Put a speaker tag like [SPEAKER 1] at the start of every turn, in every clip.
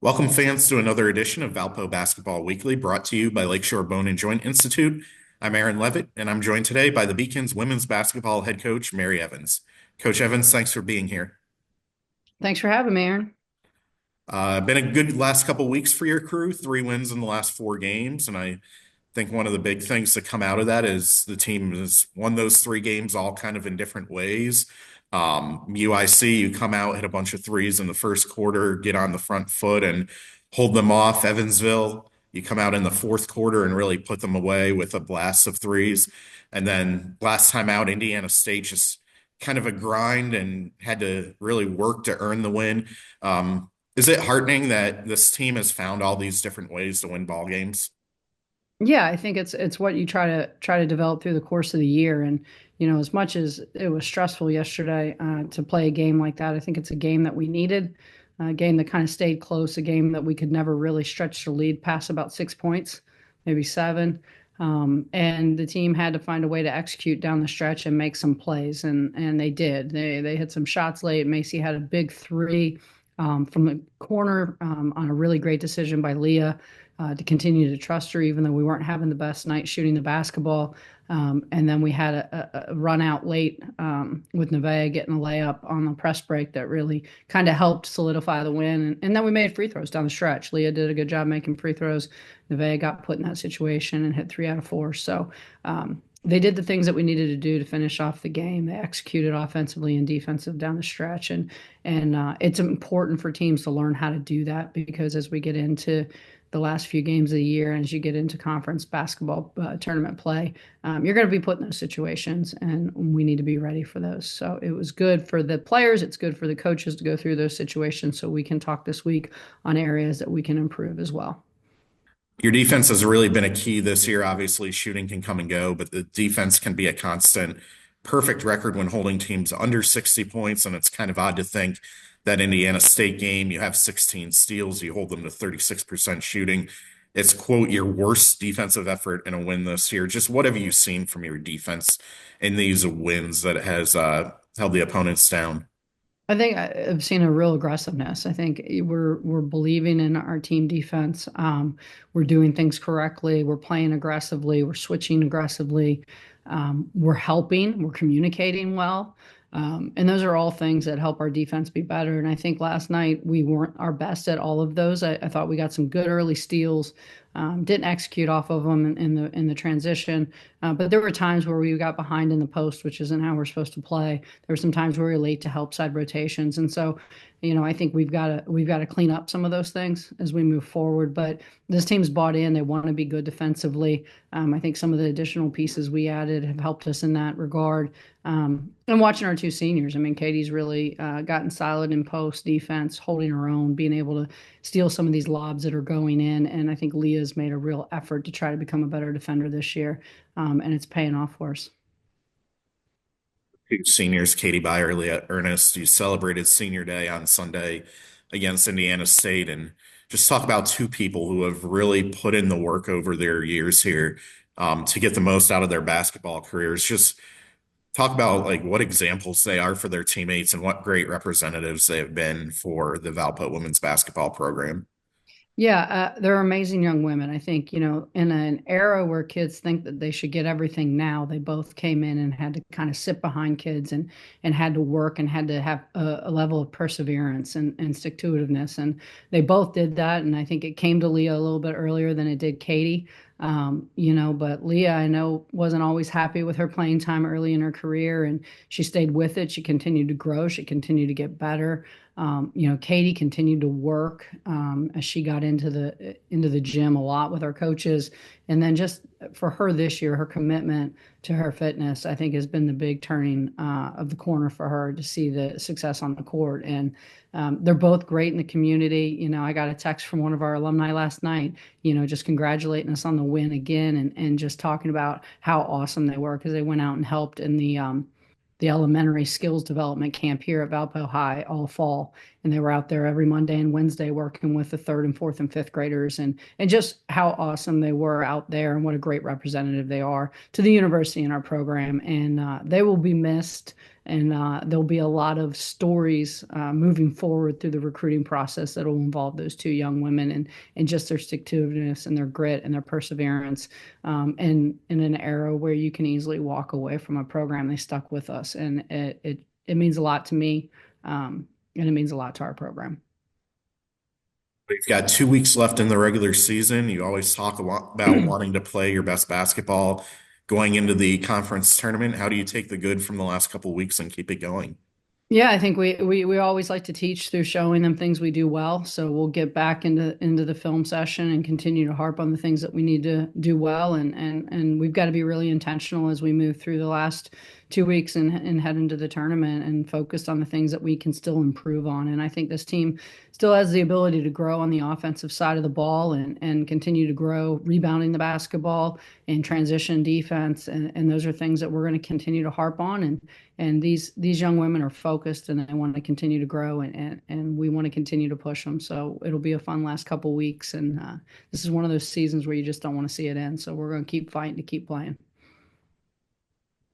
[SPEAKER 1] Welcome, fans, to another edition of Valpo Basketball Weekly, brought to you by Lakeshore Bone and Joint Institute. I'm Aaron Levitt, and I'm joined today by the Beacon's women's basketball head coach, Mary Evans. Coach Evans, thanks for being here.
[SPEAKER 2] Thanks for having me, Aaron.
[SPEAKER 1] Been a good last couple weeks for your crew, 3 wins in the last 4 games, and I think one of the big things to come out of that is the team has won those 3 games all kind of in different ways. UIC, you come out, hit a bunch of threes in the first quarter, get on the front foot and hold them off. Evansville, you come out in the fourth quarter and really put them away with a blast of threes. And then last time out, Indiana State just kind of a grind and had to really work to earn the win. Is it heartening that this team has found all these different ways to win ball games?
[SPEAKER 2] Yeah, I think it's what you try to develop through the course of the year. And as much as it was stressful yesterday to play a game like that, I think it's a game that we needed, a game that kind of stayed close, a game that we could never really stretch the lead past about 6 points, maybe seven. And the team had to find a way to execute down the stretch and make some plays, and they did. They hit some shots late. Macy had a big three from the corner on a really great decision by Leah to continue to trust her, even though we weren't having the best night shooting the basketball. And then we had a run out late with Nevaeh getting a layup on the press break that really kind of helped solidify the win. And then we made free throws down the stretch. Leah did a good job making free throws. Nevaeh got put in that situation and hit 3 out of 4. So they did the things that we needed to do to finish off the game. They executed offensively and defensive down the stretch, and it's important for teams to learn how to do that, because as we get into the last few games of the year and as you get into conference basketball tournament play, you're going to be put in those situations, and we need to be ready for those. So it was good for the players. It's good for the coaches to go through those situations so we can talk this week on areas that we can improve as well.
[SPEAKER 1] Your defense has really been a key this year. Obviously, shooting can come and go, but the defense can be a constant. Perfect record when holding teams under 60 points. And it's kind of odd to think that Indiana State game, you have 16 steals, you hold them to 36% shooting. It's, quote, your worst defensive effort in a win this year. Just what have you seen from your defense in these wins that has held the opponents down?
[SPEAKER 2] I think I've seen a real aggressiveness. I think we're believing in our team defense. We're doing things correctly. We're playing aggressively. We're switching aggressively. We're helping. We're communicating well. And those are all things that help our defense be better. And I think last night we weren't our best at all of those. I thought we got some good early steals. Didn't execute off of them in the transition, but there were times where we got behind in the post, which isn't how we're supposed to play. There were some times where we were late to help side rotations, and so I think we've got to clean up some of those things as we move forward. But this team's bought in; they want to be good defensively. I think some of the additional pieces we added have helped us in that regard. And watching our two seniors, I mean, Katie's really gotten solid in post defense, holding her own, being able to steal some of these lobs that are going in. And I think Leah's made a real effort to try to become a better defender this year, and it's paying off for us.
[SPEAKER 1] Two seniors, Katie Beyer, Leah, Earnest. You celebrated senior day on Sunday against Indiana State, and just talk about two people who have really put in the work over their years here to get the most out of their basketball careers. Just talk about like what examples they are for their teammates and what great representatives they have been for the Valpo women's basketball program.
[SPEAKER 2] Yeah, they're amazing young women. I think, in an era where kids think that they should get everything now, they both came in and had to kind of sit behind kids and had to work and had to have a level of perseverance and stick to itiveness. And they both did that. And I think it came to Leah a little bit earlier than it did Katie. But Leah, I know, wasn't always happy with her playing time early in her career, and she stayed with it. She continued to grow. She continued to get better. Katie continued to work as she got into the gym a lot with our coaches, and then just for her this year, her commitment to her fitness, I think, has been the big turning of the corner for her to see the success on the court. And they're both great in the community. I got a text from one of our alumni last night, just congratulating us on the win again, and just talking about how awesome they were because they went out and helped in the elementary skills development camp here at Valpo High all fall. and they were out there every Monday and Wednesday working with the third and fourth and fifth graders, and just how awesome they were out there and what a great representative they are to the university and our program. And they will be missed. And there'll be a lot of stories moving forward through the recruiting process that will involve those two young women and just their stick to itiveness and their grit and their perseverance. And in an era where you can easily walk away from a program, they stuck with us, and it means a lot to me, and it means a lot to our program.
[SPEAKER 1] We've got 2 weeks left in the regular season. You always talk a lot about wanting to play your best basketball going into the conference tournament. How do you take the good from the last couple of weeks and keep it going?
[SPEAKER 2] Yeah, I think we always like to teach through showing them things we do well. So we'll get back into the film session and continue to harp on the things that we need to do well. And we've got to be really intentional as we move through the last 2 weeks and head into the tournament and focused on the things that we can still improve on. And I think this team still has the ability to grow on the offensive side of the ball and continue to grow rebounding the basketball and transition defense. And those are things that we're going to continue to harp on. And these young women are focused and they want to continue to grow, and we want to continue to push them. So it'll be a fun last couple weeks, and this is one of those seasons where you just don't want to see it end. So we're going to keep fighting to keep playing.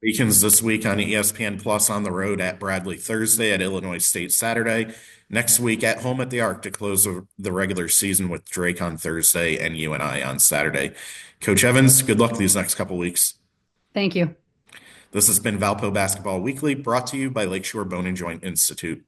[SPEAKER 1] Weekends this week on ESPN Plus, on the road at Bradley Thursday, at Illinois State Saturday. Next week at home at the Arc to close the regular season with Drake on Thursday and UNI on Saturday. Coach Evans, good luck these next couple weeks.
[SPEAKER 2] Thank you.
[SPEAKER 1] This has been Valpo Basketball Weekly, brought to you by Lakeshore Bone and Joint Institute.